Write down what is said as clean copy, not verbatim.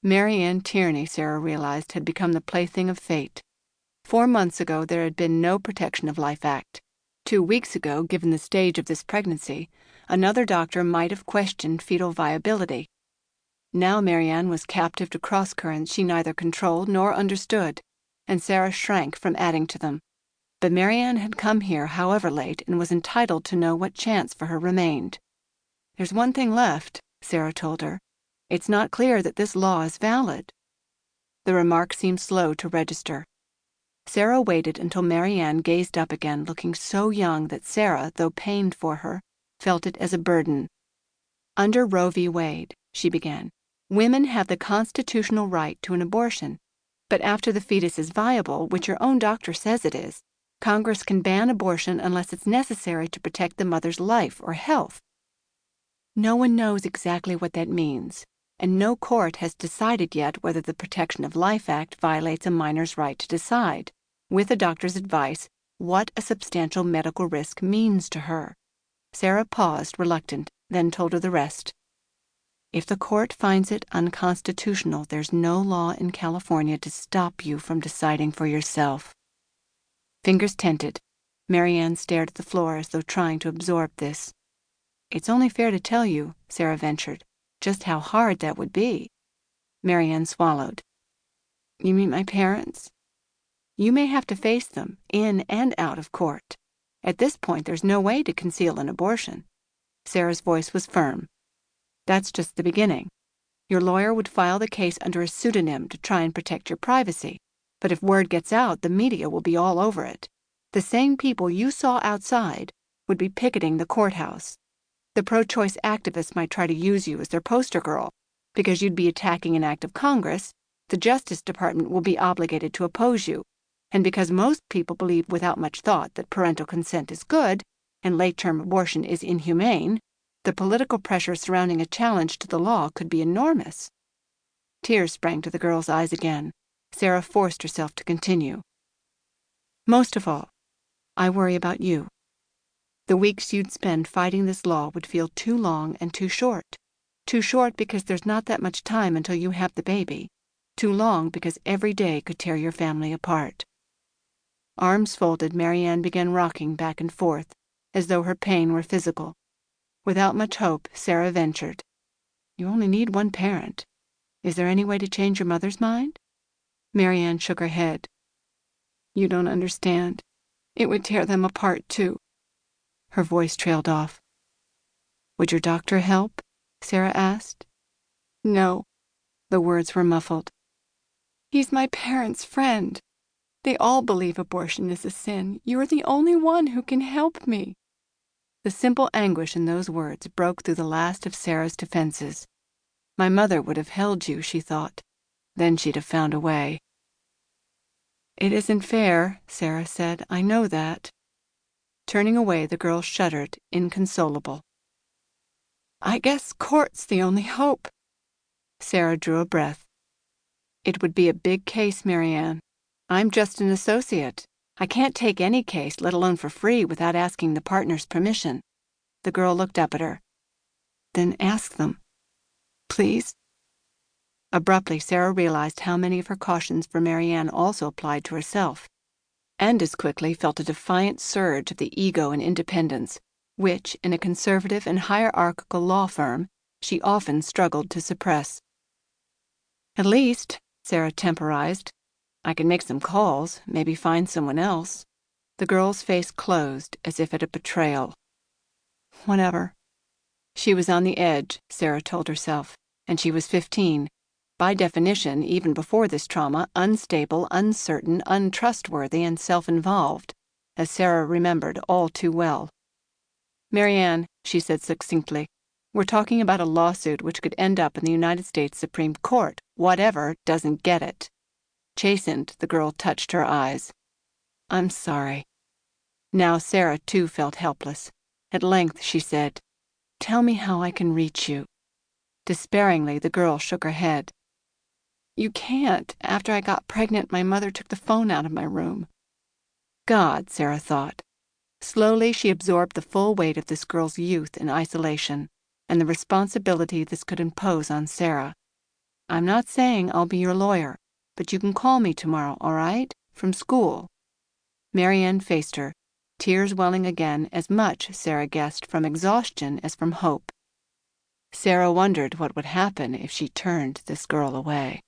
Mary Ann Tierney, Sarah realized, had become the plaything of fate. 4 months ago there had been no Protection of Life Act. 2 weeks ago, given the stage of this pregnancy, another doctor might have questioned fetal viability. Now Mary Ann was captive to cross-currents she neither controlled nor understood, and Sarah shrank from adding to them. But Mary Ann had come here, however late, and was entitled to know what chance for her remained. "There's one thing left," Sarah told her. "It's not clear that this law is valid." The remark seemed slow to register. Sarah waited until Mary Ann gazed up again, looking so young that Sarah, though pained for her, felt it as a burden. "Under Roe v. Wade," she began, "women have the constitutional right to an abortion. But after the fetus is viable, which your own doctor says it is, Congress can ban abortion unless it's necessary to protect the mother's life or health. No one knows exactly what that means, and no court has decided yet whether the Protection of Life Act violates a minor's right to decide, with a doctor's advice, what a substantial medical risk means to her." Sarah paused, reluctant, then told her the rest. "If the court finds it unconstitutional, there's no law in California to stop you from deciding for yourself." Fingers tented, Mary Ann stared at the floor as though trying to absorb this. "It's only fair to tell you," Sarah ventured, "just how hard that would be." Mary Ann swallowed. "You mean my parents?" "You may have to face them, in and out of court. At this point, there's no way to conceal an abortion." Sarah's voice was firm. "That's just the beginning. Your lawyer would file the case under a pseudonym to try and protect your privacy. But if word gets out, the media will be all over it. The same people you saw outside would be picketing the courthouse. The pro-choice activists might try to use you as their poster girl. Because you'd be attacking an act of Congress, the Justice Department will be obligated to oppose you. And because most people believe without much thought that parental consent is good and late-term abortion is inhumane, the political pressure surrounding a challenge to the law could be enormous." Tears sprang to the girl's eyes again. Sarah forced herself to continue. "Most of all, I worry about you. The weeks you'd spend fighting this law would feel too long and too short. Too short because there's not that much time until you have the baby. Too long because every day could tear your family apart." Arms folded, Mary Ann began rocking back and forth, as though her pain were physical. Without much hope, Sarah ventured, "You only need one parent. Is there any way to change your mother's mind?" Mary Ann shook her head. "You don't understand. It would tear them apart, too." Her voice trailed off. "Would your doctor help?" Sarah asked. "No." The words were muffled. "He's my parents' friend. They all believe abortion is a sin. You're the only one who can help me." The simple anguish in those words broke through the last of Sarah's defenses. "My mother would have held you," she thought. "Then she'd have found a way." "It isn't fair," Sarah said. "I know that." Turning away, the girl shuddered, inconsolable. "I guess court's the only hope." Sarah drew a breath. "It would be a big case, Mary Ann. I'm just an associate. I can't take any case, let alone for free, without asking the partner's permission." The girl looked up at her. "Then ask them. Please." Abruptly, Sarah realized how many of her cautions for Mary Ann also applied to herself, and as quickly felt a defiant surge of the ego and independence, which, in a conservative and hierarchical law firm, she often struggled to suppress. "At least," Sarah temporized, "I can make some calls, maybe find someone else." The girl's face closed as if at a betrayal. Whatever. She was on the edge, Sarah told herself, and she was 15. By definition, even before this trauma, unstable, uncertain, untrustworthy, and self-involved, as Sarah remembered all too well. "Mary Ann," she said succinctly, "we're talking about a lawsuit which could end up in the United States Supreme Court. Whatever doesn't get it." Chastened, the girl touched her eyes. "I'm sorry." Now Sarah, too, felt helpless. At length she said, "Tell me how I can reach you." Despairingly, the girl shook her head. "You can't. After I got pregnant, my mother took the phone out of my room." God, Sarah thought. Slowly she absorbed the full weight of this girl's youth and isolation, and the responsibility this could impose on Sarah. I'm not saying I'll be your lawyer, but you can call me tomorrow, all right? From school." Marianne faced her, tears welling again, as much, Sarah guessed, from exhaustion as from hope. Sarah wondered what would happen if she turned this girl away.